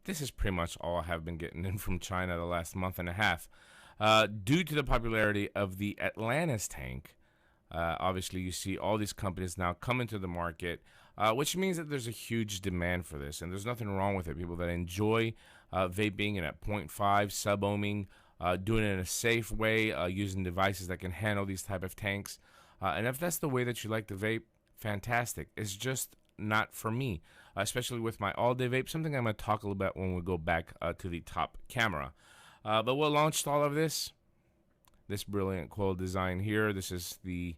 this is pretty much all I have been getting in from China the last month and a half. Due to the popularity of the Atlantis tank, obviously you see all these companies now come into the market, which means that there's a huge demand for this, and there's nothing wrong with it. People that enjoy vaping and at 0.5 sub-ohming, doing it in a safe way, using devices that can handle these type of tanks. And if that's the way that you like to vape, fantastic. It's just not for me, especially with my all-day vape, something I'm going to talk a little bit when we go back to the top camera. But what launched all of this brilliant coil design here. This is the,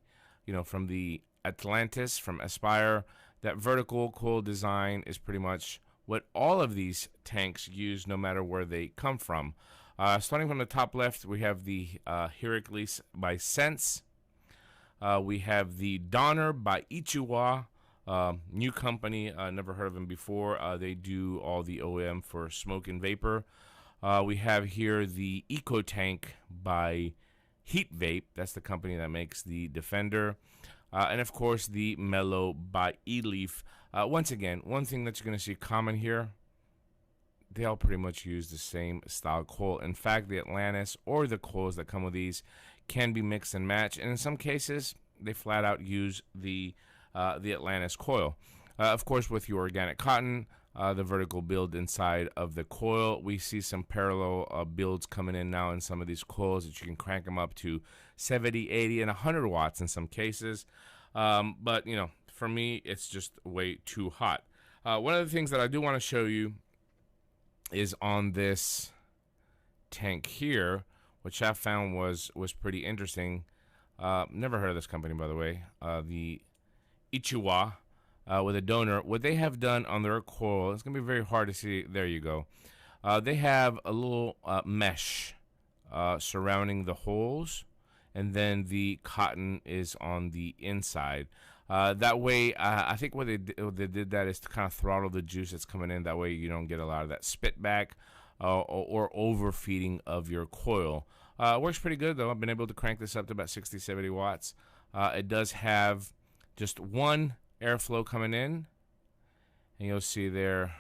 from the Atlantis, from Aspire. That vertical coil design is pretty much what all of these tanks use, no matter where they come from. Starting from the top left, we have the Herakles by Sense. We have the Donner by Itsuwa. New company, never heard of them before. They do all the OEM for smoke and vapor. We have here the Eco Tank by Heat Vape. That's the company that makes the Defender. And of course the Mellow by E-Leaf. Once again, one thing that you're going to see common here, they all pretty much use the same style coil. In fact, the Atlantis or the coils that come with these can be mixed and matched, and in some cases they flat out use the Atlantis coil. Of course, with your organic cotton, the vertical build inside of the coil, we see some parallel builds coming in now in some of these coils that you can crank them up to 70, 80, and 100 watts in some cases. But, for me, it's just way too hot. One of the things that I do want to show you is on this tank here, which I found was pretty interesting. Never heard of this company, by the way. The Itsuwa. With a Donor, what they have done on their coil, it's going to be very hard to see. There you go. They have a little mesh surrounding the holes, and then the cotton is on the inside. That way, I think what they did that is to kind of throttle the juice that's coming in. That way you don't get a lot of that spit back or overfeeding of your coil. Works pretty good, though. I've been able to crank this up to about 60, 70 watts. It does have just one airflow coming in, and you'll see there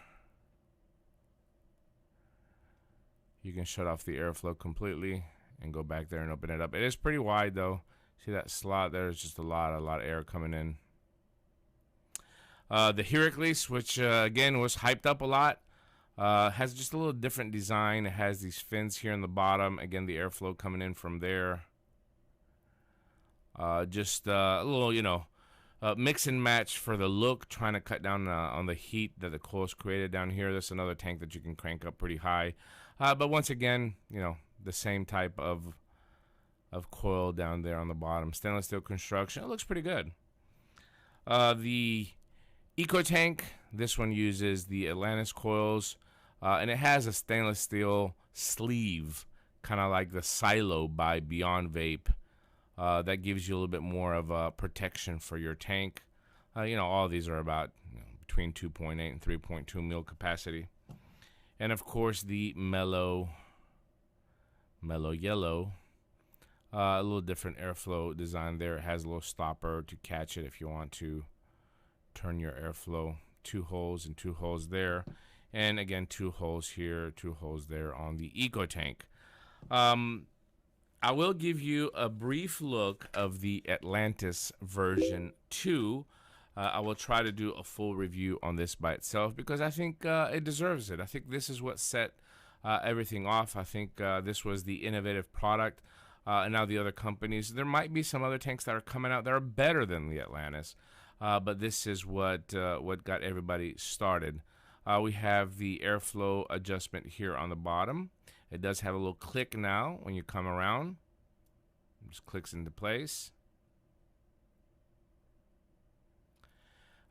you can shut off the airflow completely and go back there and open it up. It is pretty wide, though. See that slot? There's just a lot of air coming in. The Herakles, which again was hyped up a lot, has just a little different design. It has these fins here in the bottom. Again, the airflow coming in from there. Just a little, mix and match for the look, trying to cut down on the heat that the coil's created down here. That's another tank that you can crank up pretty high. But once again, the same type of coil down there on the bottom. Stainless steel construction. It looks pretty good. The Eco Tank, this one uses the Atlantis coils, and it has a stainless steel sleeve, kind of like the Silo by Beyond Vape. That gives you a little bit more of a protection for your tank. All of these are about between 2.8 and 3.2 mil capacity. And of course the mellow yellow, a little different airflow design there. It has a little stopper to catch it if you want to turn your airflow. 2 holes and 2 holes there, and again 2 holes here, 2 holes there on the Eco Tank. I will give you a brief look of the Atlantis version 2. I will try to do a full review on this by itself because I think it deserves it. I think this is what set everything off. I think this was the innovative product, and now the other companies. There might be some other tanks that are coming out that are better than the Atlantis, but this is what got everybody started. We have the airflow adjustment here on the bottom. It does have a little click now when you come around. It just clicks into place.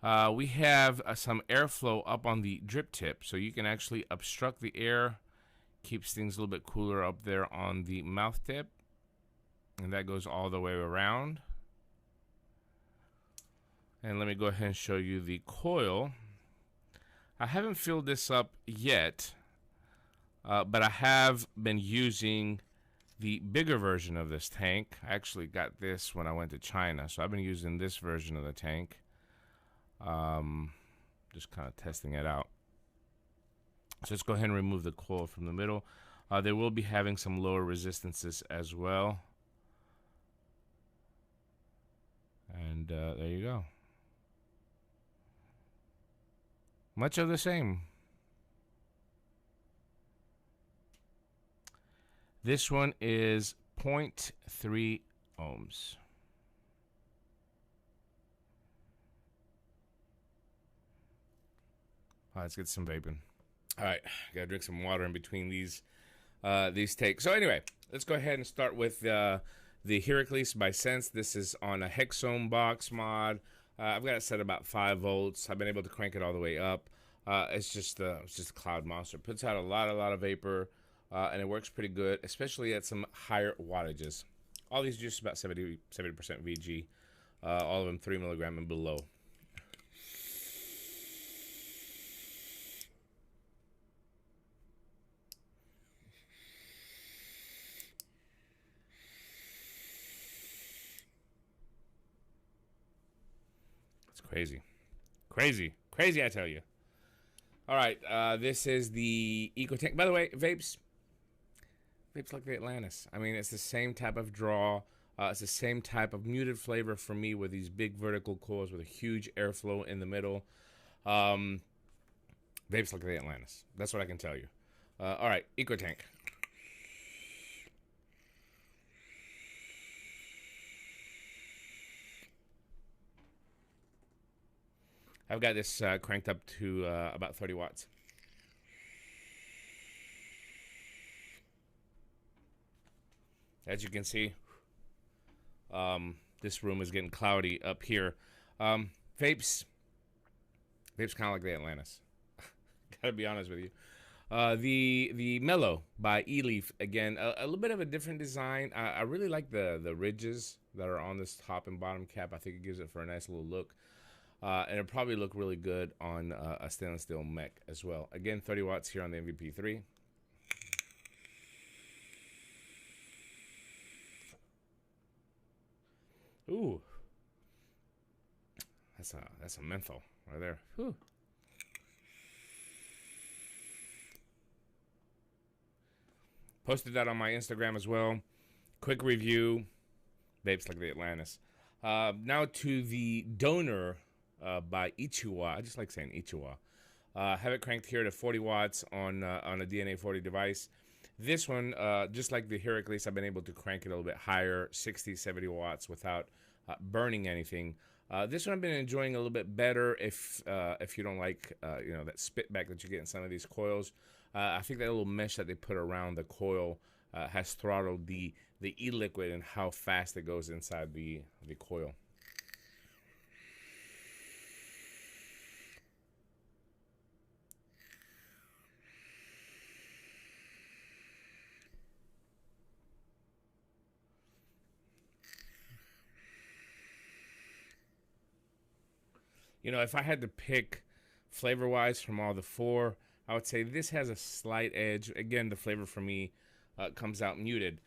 We have some airflow up on the drip tip, so you can actually obstruct the air. Keeps things a little bit cooler up there on the mouth tip. And that goes all the way around. And let me go ahead and show you the coil. I haven't filled this up yet. But I have been using the bigger version of this tank. I actually got this when I went to China, so I've been using this version of the tank. Just kind of testing it out. So let's go ahead and remove the coil from the middle. They will be having some lower resistances as well. And there you go. Much of the same. This one is 0.3 ohms. Let's get some vaping. All right, gotta drink some water in between these takes. So anyway, let's go ahead and start with the Herakles by Sense. This is on a hex ohm box mod. I've got it set about 5 volts. I've been able to crank it all the way up. It's just a cloud monster. Puts out a lot of vapor, and it works pretty good, especially at some higher wattages. All these juices about 70% VG. All of them 3 milligram and below. Crazy. Crazy, I tell you. All right, this is the Eco Tank. By the way, vapes like the Atlantis. I mean, it's the same type of draw. It's the same type of muted flavor for me with these big vertical coils with a huge airflow in the middle. Vapes like the Atlantis. That's what I can tell you. All right, Eco Tank. I've got this cranked up to about 30 watts. As you can see, this room is getting cloudy up here. Vapes kind of like the Atlantis. Gotta be honest with you. The Mellow by E-Leaf, again, a little bit of a different design. I really like the ridges that are on this top and bottom cap. I think it gives it for a nice little look. And it'll probably look really good on a stainless steel mech as well. Again, 30 watts here on the MVP3. Ooh, that's a menthol right there. Whew. Posted that on my Instagram as well. Quick review. Vapes like the Atlantis. Now to the Donor by Itsuwa. I just like saying Itsuwa. Have it cranked here to 40 watts on a DNA 40 device. This one, just like the Herakles, I've been able to crank it a little bit higher, 60, 70 watts without burning anything. This one I've been enjoying a little bit better if you don't like that spit back that you get in some of these coils. I think that little mesh that they put around the coil has throttled the e-liquid and how fast it goes inside the coil. You know, if I had to pick flavor-wise from all the 4, I would say this has a slight edge. Again, the flavor for me comes out muted.